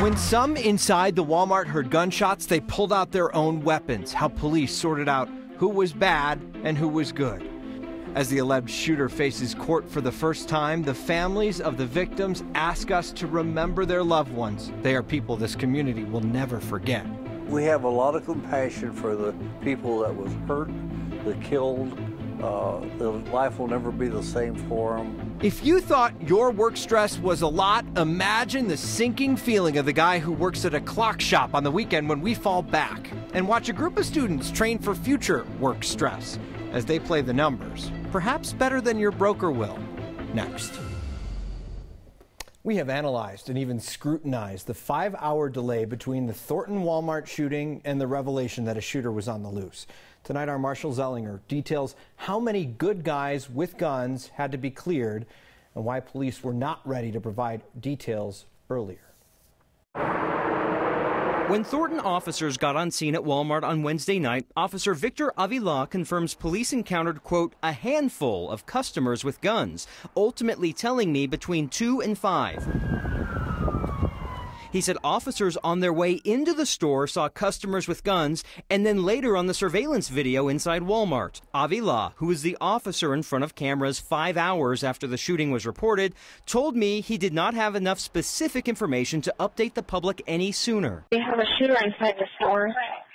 When some inside the Walmart heard gunshots, they pulled out their own weapons. How police sorted out who was bad and who was good. As the alleged shooter faces court for the first time, the families of the victims ask us to remember their loved ones. They are people this community will never forget. We have a lot of compassion for the people that was hurt, that killed. Their life will never be the same for them. If you thought your work stress was a lot, imagine the sinking feeling of the guy who works at a clock shop on the weekend when we fall back and watch a group of students train for future work stress as they play the numbers, perhaps better than your broker will. Next. We have analyzed and even scrutinized the 5-hour delay between the Thornton Walmart shooting and the revelation that a shooter was on the loose. Tonight, our Marshall Zellinger details how many good guys with guns had to be cleared and why police were not ready to provide details earlier. When Thornton officers got on scene at Walmart on Wednesday night, Officer Victor Avila confirms police encountered, quote, a handful of customers with guns, ultimately telling me between 2 and 5. He said officers on their way into the store saw customers with guns, and then later on the surveillance video inside Walmart. Avila, who was the officer in front of cameras 5 hours after the shooting was reported, told me he did not have enough specific information to update the public any sooner. We have a shooter inside the store.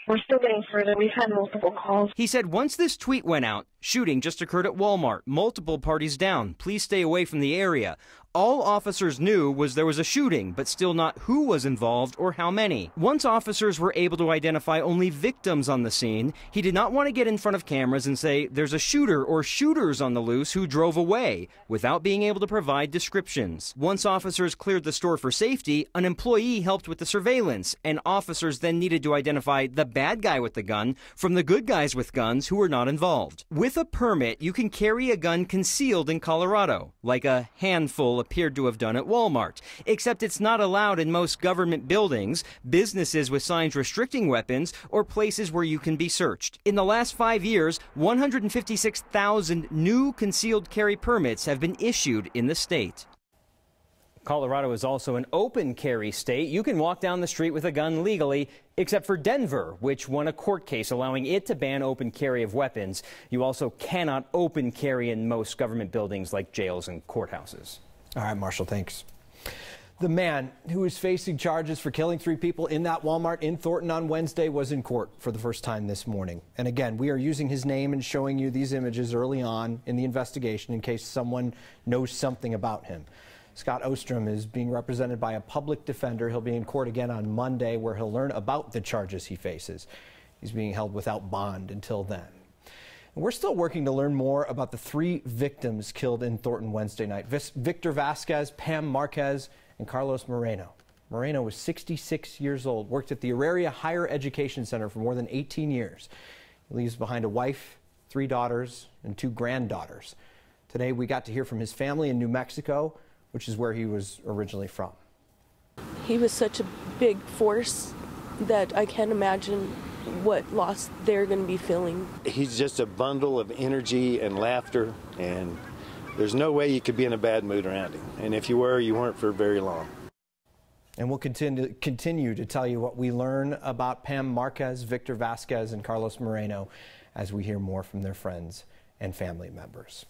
We're still getting further. We've had multiple calls. He said once this tweet went out, shooting just occurred at Walmart, multiple parties down, please stay away from the area. All officers knew was there was a shooting, but still not who was involved or how many. Once officers were able to identify only victims on the scene, he did not want to get in front of cameras and say there's a shooter or shooters on the loose who drove away without being able to provide descriptions. Once officers cleared the store for safety, an employee helped with the surveillance, and officers then needed to identify the bad guy with the gun from the good guys with guns who were not involved. With a permit, you can carry a gun concealed in Colorado, like a handful appeared to have done at Walmart, except it's not allowed in most government buildings, businesses with signs restricting weapons, or places where you can be searched. In the last 5 years, 156,000 new concealed carry permits have been issued in the state. Colorado is also an open carry state. You can walk down the street with a gun legally, except for Denver, which won a court case allowing it to ban open carry of weapons. You also cannot open carry in most government buildings like jails and courthouses. All right, Marshall, thanks. The man who is facing charges for killing 3 people in that Walmart in Thornton on Wednesday was in court for the first time this morning. And again, we are using his name and showing you these images early on in the investigation in case someone knows something about him. Scott Ostrom is being represented by a public defender. He'll be in court again on Monday, where he'll learn about the charges he faces. He's being held without bond until then. And we're still working to learn more about the 3 victims killed in Thornton Wednesday night. Victor Vasquez, Pam Marquez, and Carlos Moreno. Moreno was 66 years old, worked at the Auraria Higher Education Center for more than 18 years. He leaves behind a wife, 3 daughters, and 2 granddaughters. Today, we got to hear from his family in New Mexico, which is where he was originally from. He was such a big force that I can't imagine what loss they're going to be feeling. He's just a bundle of energy and laughter, and there's no way you could be in a bad mood around him. And if you were, you weren't for very long. And we'll continue to tell you what we learn about Pam Marquez, Victor Vasquez, and Carlos Moreno as we hear more from their friends and family members.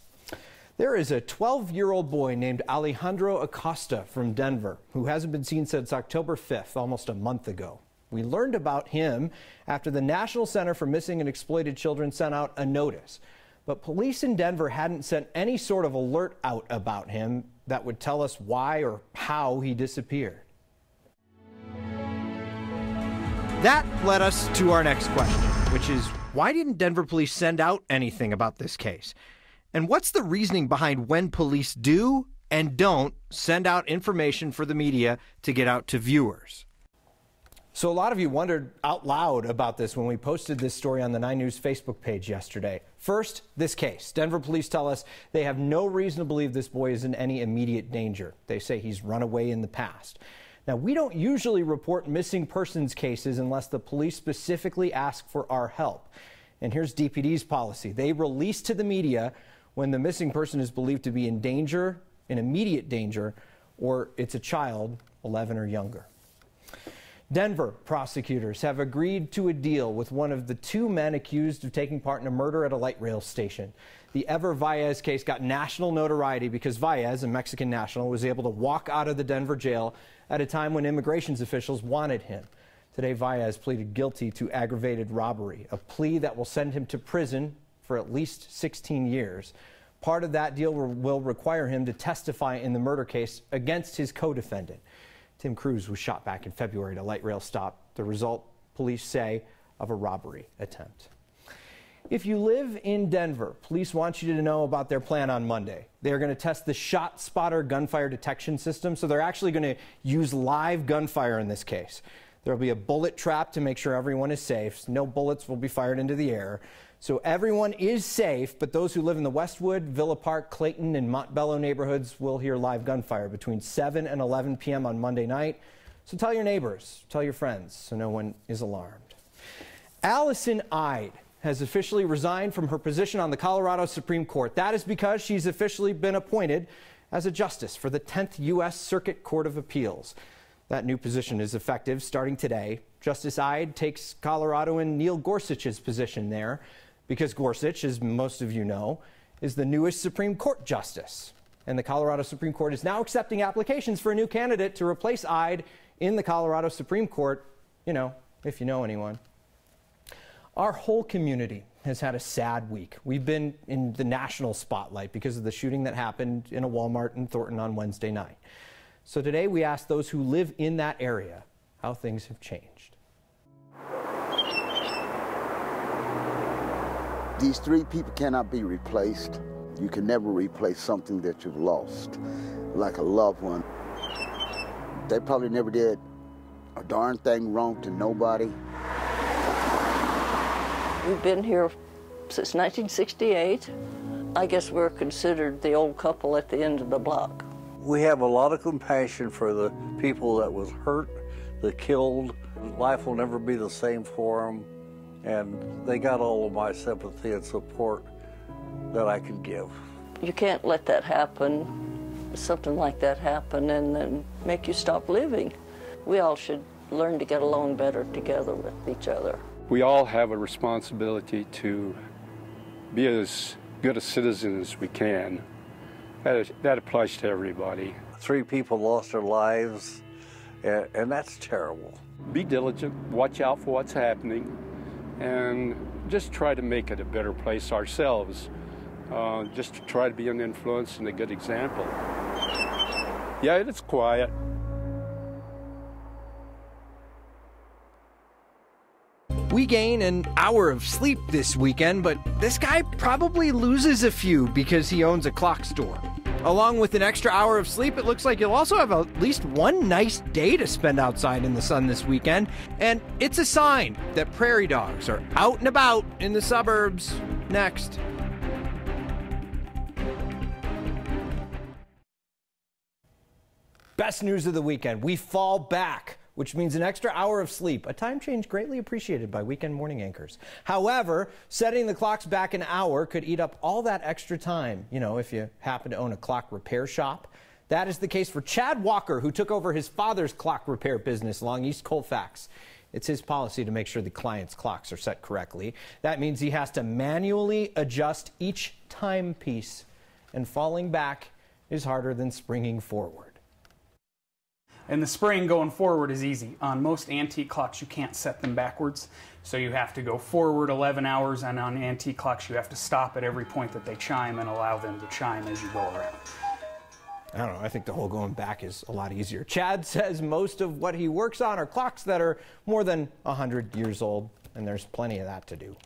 There is a 12-year-old boy named Alejandro Acosta from Denver who hasn't been seen since October 5th, almost a month ago. We learned about him after the National Center for Missing and Exploited Children sent out a notice. But police in Denver hadn't sent any sort of alert out about him that would tell us why or how he disappeared. That led us to our next question, which is, why didn't Denver police send out anything about this case? And what's the reasoning behind when police do and don't send out information for the media to get out to viewers? So a lot of you wondered out loud about this when we posted this story on the 9 News Facebook page yesterday. First, this case. Denver police tell us they have no reason to believe this boy is in any immediate danger. They say he's run away in the past. Now, we don't usually report missing persons cases unless the police specifically ask for our help. And here's DPD's policy. They release to the media when the missing person is believed to be in danger, in immediate danger, or it's a child 11 or younger. Denver prosecutors have agreed to a deal with one of the two men accused of taking part in a murder at a light rail station. The Ever Valles case got national notoriety because Valles, a Mexican national, was able to walk out of the Denver jail at a time when immigration officials wanted him. Today, Valles pleaded guilty to aggravated robbery, a plea that will send him to prison for at least 16 years. Part of that deal will require him to testify in the murder case against his co-defendant. Tim Cruz was shot back in February at a light rail stop. The result, police say, of a robbery attempt. If you live in Denver, police want you to know about their plan on Monday. They're going to test the Shot Spotter gunfire detection system, so they're actually going to use live gunfire in this case. There will be a bullet trap to make sure everyone is safe. No bullets will be fired into the air. So everyone is safe, but those who live in the Westwood, Villa Park, Clayton, and Montbello neighborhoods will hear live gunfire between 7 and 11 p.m. on Monday night. So tell your neighbors, tell your friends, so no one is alarmed. Allison Ide has officially resigned from her position on the Colorado Supreme Court. That is because she's officially been appointed as a justice for the 10th U.S. Circuit Court of Appeals. That new position is effective starting today. Justice Ide takes Coloradoan Neil Gorsuch's position there, because Gorsuch, as most of you know, is the newest Supreme Court justice. And the Colorado Supreme Court is now accepting applications for a new candidate to replace Ide in the Colorado Supreme Court, if you know anyone. Our whole community has had a sad week. We've been in the national spotlight because of the shooting that happened in a Walmart in Thornton on Wednesday night. So today we asked those who live in that area how things have changed. These three people cannot be replaced. You can never replace something that you've lost, like a loved one. They probably never did a darn thing wrong to nobody. We've been here since 1968. I guess we're considered the old couple at the end of the block. We have a lot of compassion for the people that was hurt, that killed. Life will never be the same for them. And they got all of my sympathy and support that I could give. You can't let that happen, something like that happen, and then make you stop living. We all should learn to get along better together with each other. We all have a responsibility to be as good a citizen as we can. That applies to everybody. 3 people lost their lives, and that's terrible. Be diligent, watch out for what's happening, and just try to make it a better place ourselves. Just to try to be an influence and a good example. Yeah, it's quiet. We gain an hour of sleep this weekend, but this guy probably loses a few because he owns a clock store. Along with an extra hour of sleep, it looks like you'll also have at least one nice day to spend outside in the sun this weekend. And it's a sign that prairie dogs are out and about in the suburbs. Next. Best news of the weekend. We fall back, which means an extra hour of sleep, a time change greatly appreciated by weekend morning anchors. However, setting the clocks back an hour could eat up all that extra time, if you happen to own a clock repair shop. That is the case for Chad Walker, who took over his father's clock repair business along East Colfax. It's his policy to make sure the client's clocks are set correctly. That means he has to manually adjust each timepiece, and falling back is harder than springing forward. And the spring going forward is easy. On most antique clocks, you can't set them backwards. So you have to go forward 11 hours, and on antique clocks, you have to stop at every point that they chime and allow them to chime as you go around. I don't know, I think the whole going back is a lot easier. Chad says most of what he works on are clocks that are more than 100 years old, and there's plenty of that to do.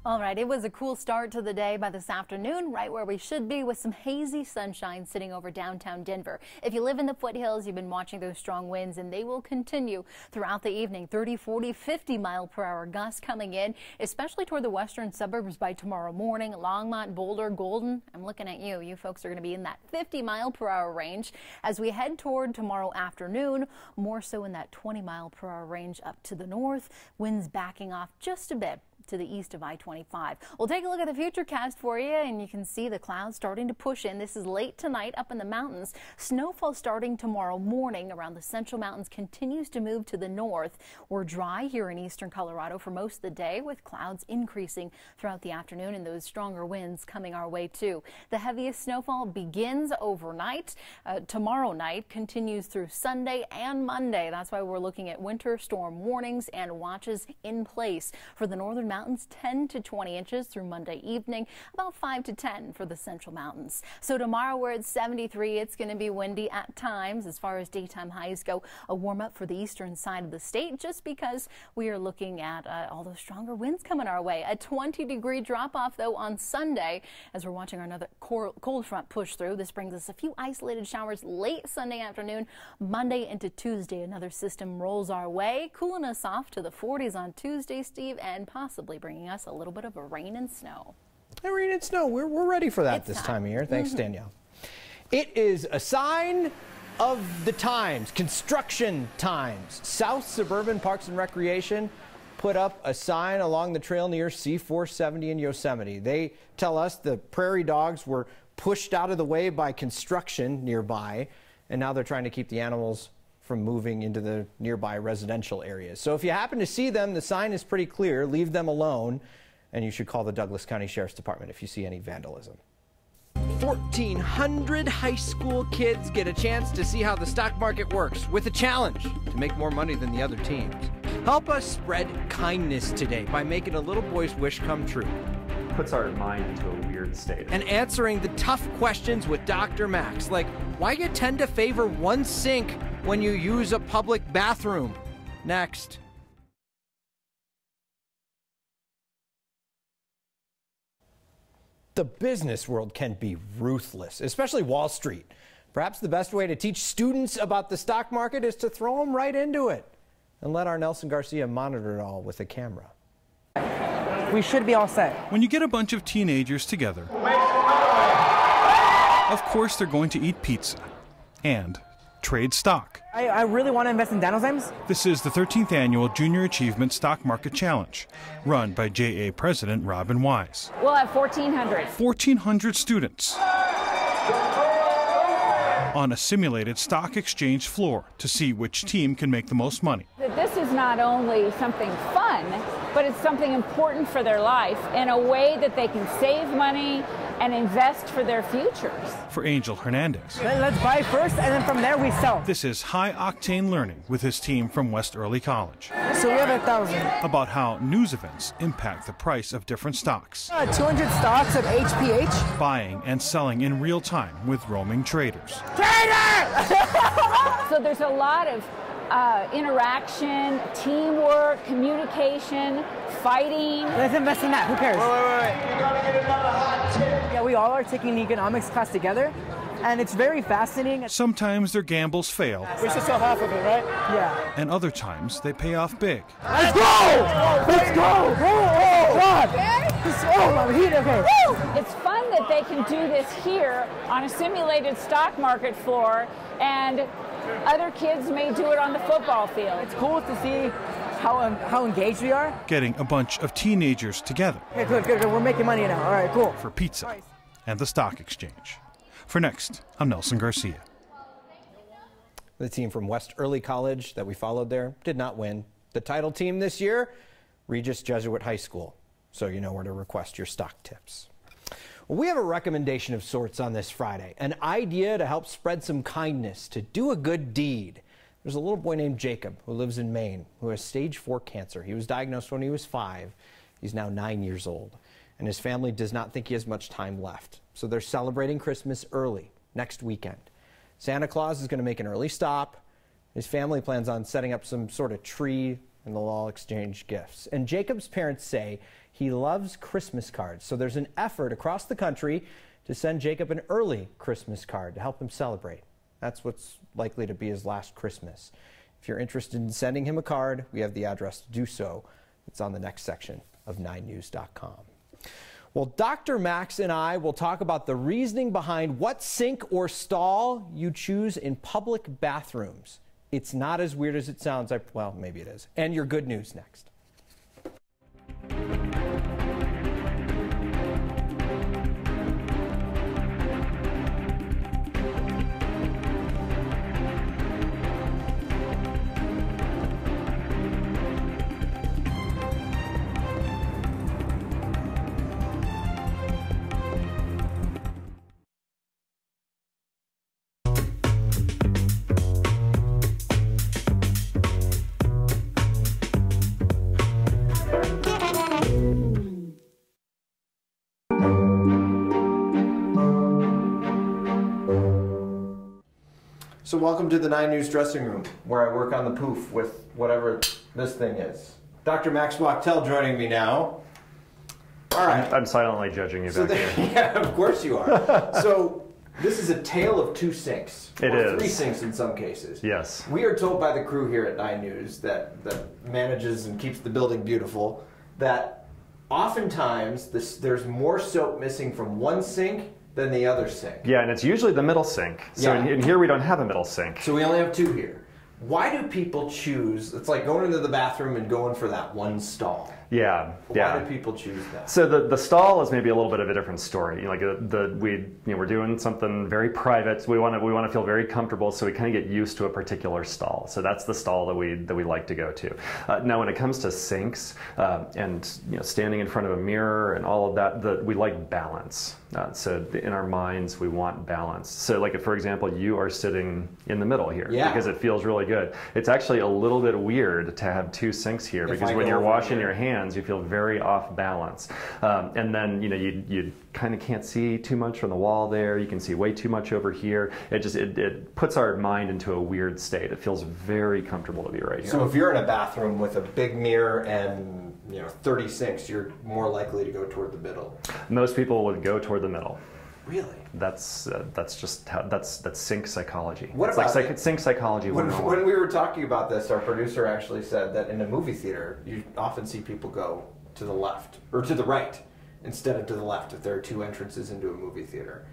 All right, it was a cool start to the day by this afternoon, right where we should be, with some hazy sunshine sitting over downtown Denver. If you live in the foothills, you've been watching those strong winds, and they will continue throughout the evening. 30, 40, 50-mile-per-hour gusts coming in, especially toward the western suburbs by tomorrow morning. Longmont, Boulder, Golden, I'm looking at you. You folks are going to be in that 50-mile-per-hour range as we head toward tomorrow afternoon, more so in that 20-mile-per-hour range up to the north. Winds backing off just a bit to the east of I-25. We'll take a look at the futurecast for you, and you can see the clouds starting to push in. This is late tonight up in the mountains. Snowfall starting tomorrow morning around the central mountains continues to move to the north. We're dry here in eastern Colorado for most of the day, with clouds increasing throughout the afternoon and those stronger winds coming our way too. The heaviest snowfall begins overnight. Tomorrow night continues through Sunday and Monday. That's why we're looking at winter storm warnings and watches in place for the northern mountains, 10 to 20 inches through Monday evening, about 5 to 10 for the central mountains. So tomorrow we're at 73. It's going to be windy at times as far as daytime highs go. A warm up for the eastern side of the state just because we are looking at all those stronger winds coming our way. A 20-degree drop off though on Sunday as we're watching another cold front push through. This brings us a few isolated showers late Sunday afternoon. Monday into Tuesday, another system rolls our way, cooling us off to the 40s on Tuesday, Steve, and possibly bringing us a little bit of a rain and snow. And rain and snow, we're ready for that this time of year. Thanks, Danielle. It is a sign of the times, construction times. South Suburban Parks and Recreation put up a sign along the trail near C-470 in Yosemite. They tell us the prairie dogs were pushed out of the way by construction nearby, and now they're trying to keep the animals from moving into the nearby residential areas. So if you happen to see them, the sign is pretty clear. Leave them alone, and you should call the Douglas County Sheriff's Department if you see any vandalism. 1,400 high school kids get a chance to see how the stock market works with a challenge to make more money than the other teams. Help us spread kindness today by making a little boy's wish come true. Puts our mind into a weird state. And answering the tough questions with Dr. Max, like why you tend to favor one sink when you use a public bathroom. Next. The business world can be ruthless, especially Wall Street. Perhaps the best way to teach students about the stock market is to throw them right into it and let our Nelson Garcia monitor it all with a camera. We should be all set. When you get a bunch of teenagers together, of course they're going to eat pizza and trade stock. I really want to invest in Danozymes. This is the 13th annual Junior Achievement Stock Market Challenge, run by JA President Robin Wise. We'll have 1,400. 1,400 students on a simulated stock exchange floor to see which team can make the most money. This is not only something fun, but it's something important for their life in a way that they can save money and invest for their futures. For Angel Hernandez, let's buy first and then from there we sell. This is high-octane learning with his team from West Early College. So we have 1,000. About how news events impact the price of different stocks. 200 stocks of HPH. Buying and selling in real time with roaming traders. So there's a lot of interaction, teamwork, communication, fighting. Let's invest in that. Who cares? Wait. You gotta get another hot tip. Yeah, we all are taking the economics class together, and it's very fascinating. Sometimes their gambles fail. We should sell half of it, right? Yeah. And other times they pay off big. Let's go! Let's go! Oh, God! Oh, I'm heated. Okay. It's fun that they can do this here on a simulated stock market floor, and other kids may do it on the football field. It's cool to see how engaged we are. Getting a bunch of teenagers together. Okay, good. We're making money now. All right, cool. For pizza and the stock exchange. For Next, I'm Nelson Garcia. The team from West Early College that we followed there did not win. The title team this year, Regis Jesuit High School. So you know where to request your stock tips. Well, we have a recommendation of sorts on this Friday, an idea to help spread some kindness, to do a good deed. There's a little boy named Jacob who lives in Maine who has stage 4 cancer. He was diagnosed when he was 5. He's now 9 years old, and his family does not think he has much time left. So they're celebrating Christmas early, next weekend. Santa Claus is going to make an early stop. His family plans on setting up some sort of tree, and they'll all exchange gifts. And Jacob's parents say he loves Christmas cards, so there's an effort across the country to send Jacob an early Christmas card to help him celebrate. That's what's likely to be his last Christmas. If you're interested in sending him a card, we have the address to do so. It's on the next section of 9news.com. Well, Dr. Max and I will talk about the reasoning behind what sink or stall you choose in public bathrooms. It's not as weird as it sounds. Well, maybe it is. And your good news next. welcome to the 9 News dressing room, where I work on the poof with whatever this thing is. Dr. Max Wachtel joining me now. All right. I'm silently judging you back here. Yeah, of course you are. So this is a tale of 2 sinks. It or is. 3 sinks in some cases. Yes. We are told by the crew here at 9 News that manages and keeps the building beautiful that oftentimes there's more soap missing from one sink than the other sink. Yeah, and it's usually the middle sink. So in here we don't have a middle sink. So we only have 2 here. Why do people choose, it's like going into the bathroom and going for that one stall. Yeah, Why do people choose that? So the stall is maybe a little bit of a different story. Like we're doing something very private. We want to feel very comfortable, so we kind of get used to a particular stall. So that's the stall that we like to go to. Now, when it comes to sinks and standing in front of a mirror and all of that, we like balance. So in our minds, we want balance. So like, for example, you are sitting in the middle here because it feels really good. It's actually a little bit weird to have 2 sinks here because when you're washing your hands, you feel very off balance. And then, you kind of can't see too much from the wall there. You can see way too much over here. It puts our mind into a weird state. It feels very comfortable to be right here. So if you're in a bathroom with a big mirror and 30 sinks, you're more likely to go toward the middle. Most people would go toward the middle. Really? That's just how that's sink psychology. What it's about like sink psychology? When we were talking about this, our producer actually said that in a movie theater, you often see people go to the left or to the right instead of to the left if there are 2 entrances into a movie theater.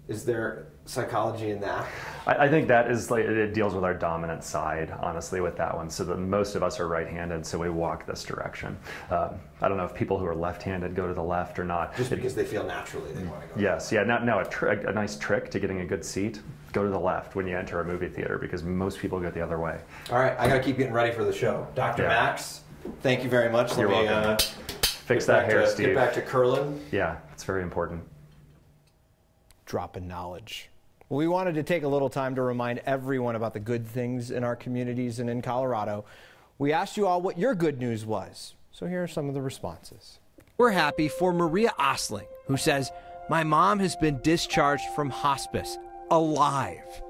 Is there psychology in that? I think that is it deals with our dominant side, honestly, with that one. So that most of us are right-handed, so we walk this direction. I don't know if people who are left-handed go to the left or not. Just because they feel naturally they want to go. Yes, yeah. Now a nice trick to getting a good seat: go to the left when you enter a movie theater because most people go the other way. All right, I got to keep getting ready for the show. Dr. Max, thank you very much. You're welcome. Fix that hair, Steve. Get back to curling. Yeah, it's very important. Dropping knowledge. Well, we wanted to take a little time to remind everyone about the good things in our communities and in Colorado. We asked you all what your good news was. So here are some of the responses. We're happy for Maria Osling, who says, "My mom has been discharged from hospice, alive."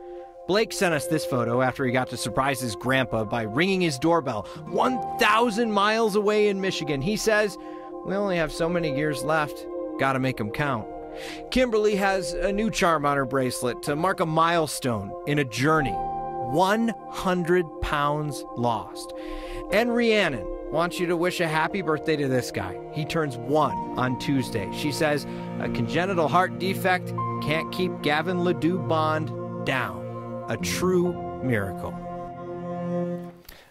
Blake sent us this photo after he got to surprise his grandpa by ringing his doorbell 1,000 miles away in Michigan. He says, "We only have so many years left. Gotta make them count." Kimberly has a new charm on her bracelet to mark a milestone in a journey. 100 pounds lost. And Rhiannon wants you to wish a happy birthday to this guy. He turns 1 on Tuesday. She says a congenital heart defect can't keep Gavin Ledoux Bond down. A true miracle.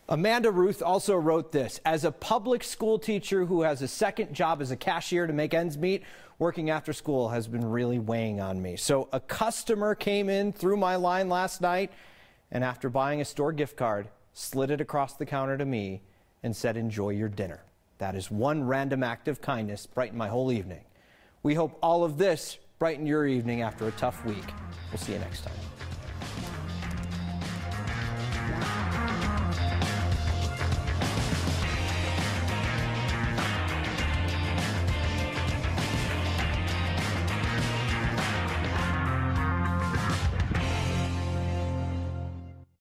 Amanda Ruth also wrote this: as a public school teacher who has a second job as a cashier to make ends meet, working after school has been really weighing on me. So a customer came in through my line last night and after buying a store gift card, slid it across the counter to me and said, "Enjoy your dinner." That is one random act of kindness, brightened my whole evening. We hope all of this brightened your evening after a tough week. We'll see you next time.